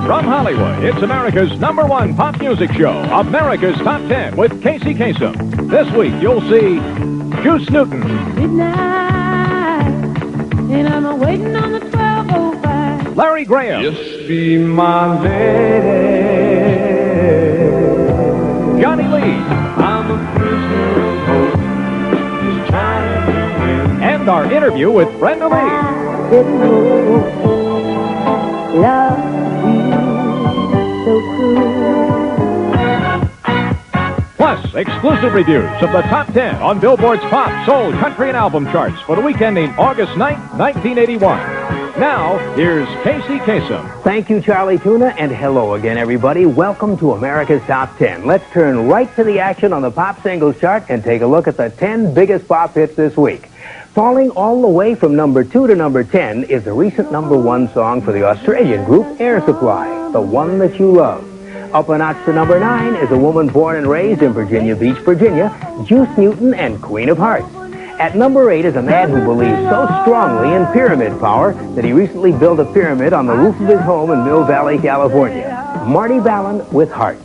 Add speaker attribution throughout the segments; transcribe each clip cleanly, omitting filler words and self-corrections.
Speaker 1: From Hollywood, it's America's #1 pop music show, America's Top 10 with Casey Kasem. This week, you'll see Juice Newton.
Speaker 2: Midnight, and I'm waiting on the 12:05.
Speaker 1: Larry Graham.
Speaker 3: Just be my lady.
Speaker 1: Johnny Lee.
Speaker 3: I'm a prisoner of hope, just trying to win.
Speaker 1: And our interview with Brenda Lee.
Speaker 2: Love you so cruel.
Speaker 1: Plus, exclusive reviews of the Top 10 on Billboard's Pop, Soul, Country, and Album charts for the week ending August 9th, 1981. Now, here's Casey Kasem.
Speaker 4: Thank you, Charlie Tuna, and hello again, everybody. Welcome to America's Top 10. Let's turn right to the action on the pop singles chart and take a look at the 10 biggest pop hits this week. Falling all the way from number 2 to number 10 is the recent #1 song for the Australian group Air Supply, The One That You Love. Up a notch to number 9 is a woman born and raised in Virginia Beach, Virginia, Juice Newton and Queen of Hearts. At number 8 is a man who believes so strongly in pyramid power that he recently built a pyramid on the roof of his home in Mill Valley, California. Marty Balin with Hearts.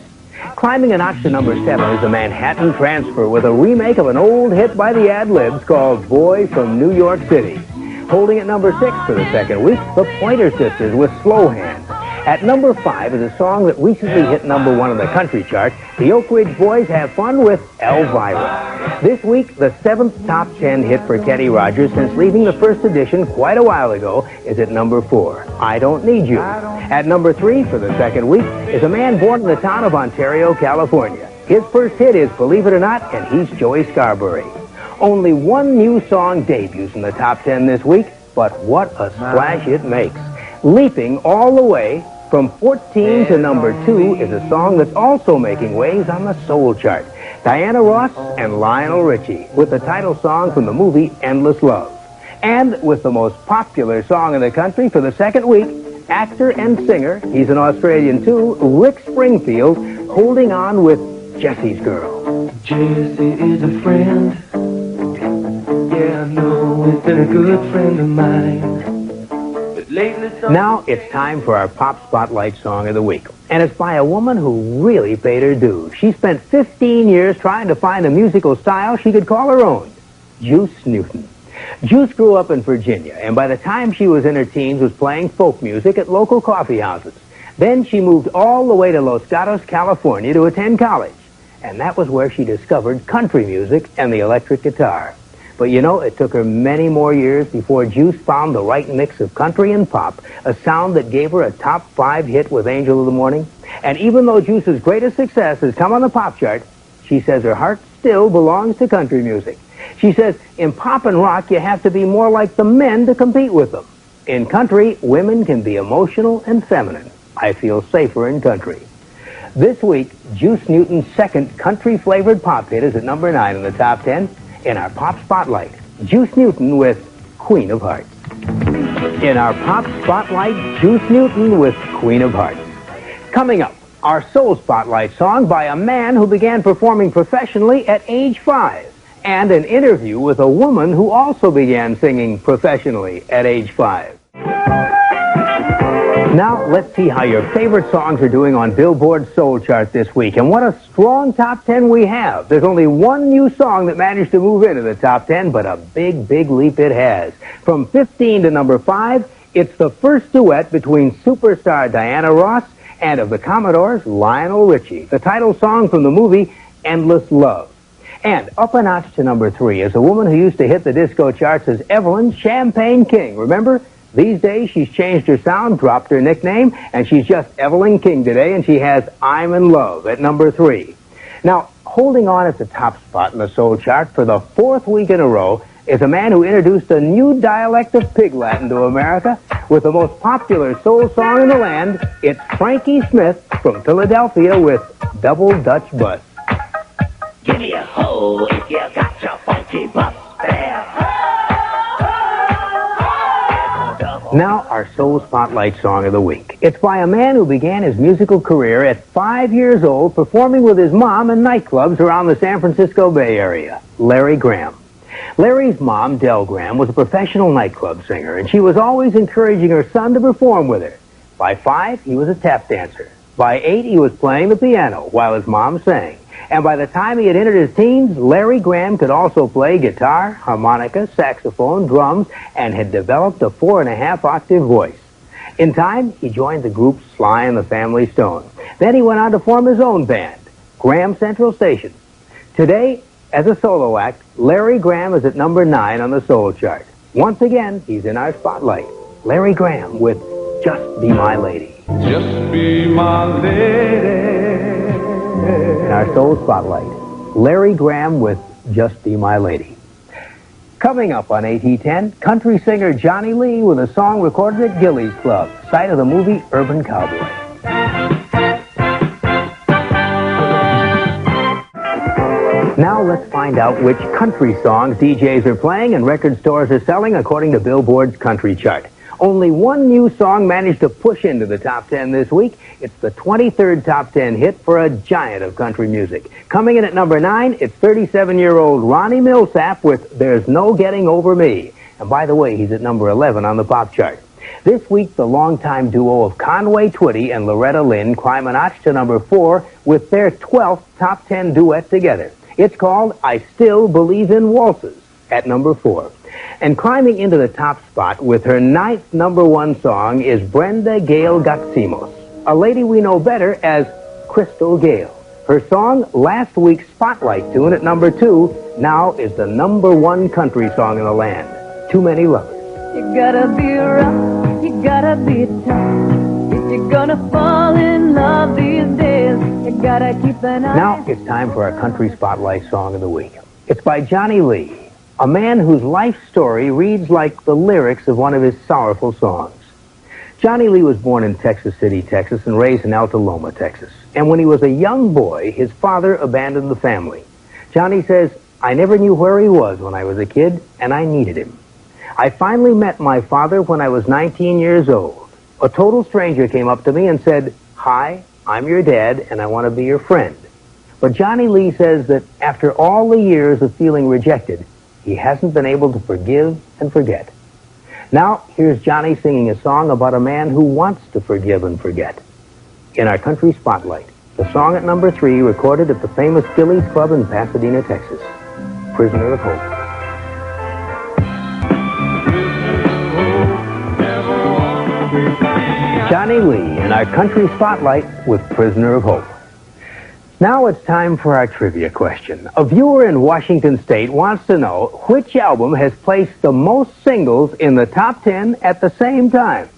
Speaker 4: Climbing a notch to number 7 is a Manhattan Transfer with a remake of an old hit by the Ad-Libs called Boy from New York City. Holding at number 6 for the second week, the Pointer Sisters with Slow Hand. At number 5 is a song that recently hit number 1 on the country chart. The Oak Ridge Boys have fun with Elvira. This week, the 7th top 10 hit for Kenny Rogers since leaving the first edition quite a while ago is at number 4, I Don't Need You. At number 3 for the second week is a man born in the town of Ontario, California. His first hit is Believe It or Not, and he's Joey Scarberry. Only one new song debuts in the top 10 this week, but what a splash it makes. Leaping all the way from 14 to number 2 is a song that's also making waves on the soul chart. Diana Ross and Lionel Richie with the title song from the movie Endless Love. And with the most popular song in the country for the second week, actor and singer, he's an Australian too, Rick Springfield, holding on with Jesse's Girl.
Speaker 3: Jesse is a friend. Yeah, I know he's been a good friend of mine.
Speaker 4: Now it's time for our Pop Spotlight Song of the Week. And it's by a woman who really paid her dues. She spent 15 years trying to find a musical style she could call her own. Juice Newton. Juice grew up in Virginia, and by the time she was in her teens was playing folk music at local coffee houses. Then she moved all the way to Los Gatos, California to attend college. And that was where she discovered country music and the electric guitar. But you know, it took her many more years before Juice found the right mix of country and pop, a sound that gave her a top 5 hit with Angel of the Morning. And even though Juice's greatest success has come on the pop chart, she says her heart still belongs to country music. She says, in pop and rock, you have to be more like the men to compete with them. In country, women can be emotional and feminine. I feel safer in country. This week, Juice Newton's second country-flavored pop hit is at number 9 in the top 10. In our Pop Spotlight, Juice Newton with Queen of Hearts. In our Pop Spotlight, Juice Newton with Queen of Hearts. Coming up, our Soul Spotlight song by a man who began performing professionally at age 5. And an interview with a woman who also began singing professionally at age 5. Now, let's see how your favorite songs are doing on Billboard's Soul Chart this week. And what a strong top 10 we have. There's only one new song that managed to move into the top 10, but a big, big leap it has. From 15 to number 5, it's the first duet between superstar Diana Ross and of the Commodores, Lionel Richie. The title song from the movie Endless Love. And up a notch to number 3 is a woman who used to hit the disco charts as Evelyn Champagne King. Remember? These days, she's changed her sound, dropped her nickname, and she's just Evelyn King today, and she has I'm in Love at number 3. Now, holding on at the top spot in the soul chart for the 4th week in a row is a man who introduced a new dialect of Pig Latin to America with the most popular soul song in the land. It's Frankie Smith from Philadelphia with Double Dutch Bus.
Speaker 5: Give me a hoe if you got your funky bus there.
Speaker 4: Now, our Soul Spotlight Song of the Week. It's by a man who began his musical career at 5 years old performing with his mom in nightclubs around the San Francisco Bay Area, Larry Graham. Larry's mom, Del Graham, was a professional nightclub singer, and she was always encouraging her son to perform with her. By 5, he was a tap dancer. By 8, he was playing the piano while his mom sang. And by the time he had entered his teens, Larry Graham could also play guitar, harmonica, saxophone, drums, and had developed a 4.5-octave voice. In time, he joined the group Sly and the Family Stone. Then he went on to form his own band, Graham Central Station. Today, as a solo act, Larry Graham is at number 9 on the soul chart. Once again, he's in our spotlight. Larry Graham with Just Be My Lady.
Speaker 3: Just be my lady.
Speaker 4: In our soul spotlight, Larry Graham with Just Be My Lady. Coming up on AT10, country singer Johnny Lee with a song recorded at Gilley's Club, site of the movie Urban Cowboy. Now let's find out which country songs DJs are playing and record stores are selling according to Billboard's country chart. Only one new song managed to push into the top 10 this week. It's the 23rd top 10 hit for a giant of country music. Coming in at number 9, it's 37-year-old Ronnie Millsap with There's No Getting Over Me. And by the way, he's at number 11 on the pop chart. This week, the longtime duo of Conway Twitty and Loretta Lynn climb a notch to number 4 with their 12th top 10 duet together. It's called I Still Believe in Waltzes at number 4. And climbing into the top spot with her 9th number 1 song is Brenda Gale Gaximos, a lady we know better as Crystal Gale. Her song, last week's Spotlight tune at number 2, now is the number 1 country song in the land, Too Many Lovers.
Speaker 2: You gotta be rough, you gotta be tough. If you're gonna fall in love these days, you gotta keep an eye.
Speaker 4: Now it's time for our country spotlight song of the week. It's by Johnny Lee, a man whose life story reads like the lyrics of one of his sorrowful songs. Johnny Lee was born in Texas City, Texas, and raised in Alta Loma, Texas. And when he was a young boy, his father abandoned the family. Johnny says, I never knew where he was when I was a kid, and I needed him. I finally met my father when I was 19 years old. A total stranger came up to me and said, Hi, I'm your dad, and I want to be your friend. But Johnny Lee says that after all the years of feeling rejected, he hasn't been able to forgive and forget. Now, here's Johnny singing a song about a man who wants to forgive and forget. In our country spotlight, the song at number 3, recorded at the famous Gilley's Club in Pasadena, Texas, Prisoner of Hope. Johnny Lee in our country spotlight with Prisoner of Hope. Now it's time for our trivia question. A viewer in Washington State wants to know which album has placed the most singles in the top 10 at the same time.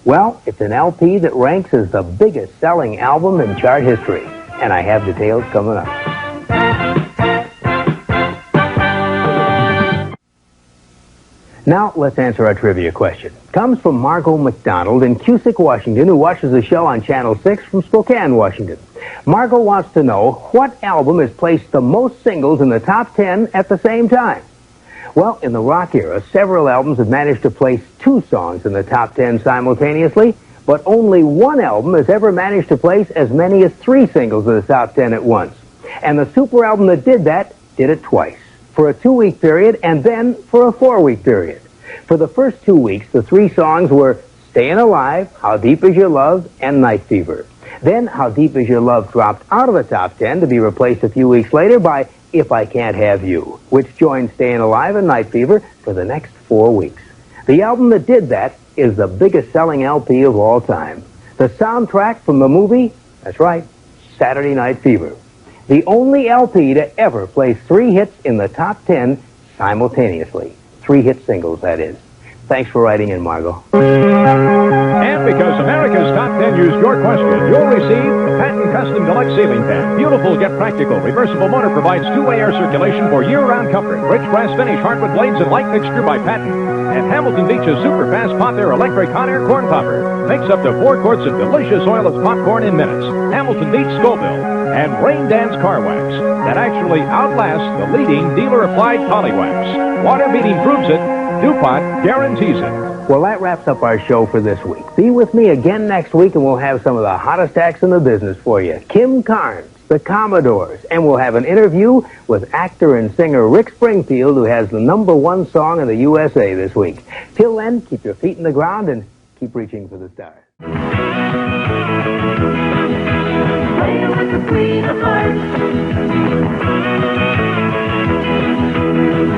Speaker 4: Well, it's an LP that ranks as the biggest selling album in chart history. And I have details coming up. Now, let's answer our trivia question. It comes from Margot McDonald in Cusick, Washington, who watches the show on Channel 6 from Spokane, Washington. Margot wants to know what album has placed the most singles in the top 10 at the same time. Well, in the rock era, several albums have managed to place 2 songs in the top 10 simultaneously, but only one album has ever managed to place as many as 3 singles in the top 10 at once. And the super album that did that did it twice, for a 2-week period and then for a 4-week period. For the first 2 weeks, the 3 songs were Stayin' Alive, How Deep Is Your Love, and Night Fever. Then How Deep Is Your Love dropped out of the top 10 to be replaced a few weeks later by If I Can't Have You, which joined Stayin' Alive and Night Fever for the next 4 weeks. The album that did that is the biggest selling LP of all time. The soundtrack from the movie, that's right, Saturday Night Fever. The only LP to ever place 3 hits in the top 10 simultaneously. 3 hit singles, that is. Thanks for writing in, Margot.
Speaker 1: And because America's Top 10 used your question, you'll receive the Patton Custom Deluxe Ceiling Fan. Beautiful yet practical. Reversible motor provides 2-way air circulation for year-round comfort. Rich brass finish, hardwood blades, and light fixture by Patton. And Hamilton Beach's super fast Pop Air electric hot air corn popper. Makes up to 4 quarts of delicious oilless popcorn in minutes. Hamilton Beach Scoville. And Rain Dance Car Wax that actually outlasts the leading dealer-applied Polywax. Water beating proves it. DuPont guarantees it.
Speaker 4: Well, that wraps up our show for this week. Be with me again next week, and we'll have some of the hottest acts in the business for you. Kim Carnes, the Commodores, and we'll have an interview with actor and singer Rick Springfield, who has the #1 song in the USA this week. Till then, keep your feet in the ground and keep reaching for the stars.
Speaker 2: Play with the queen of hearts.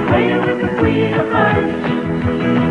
Speaker 2: Play with the queen of hearts.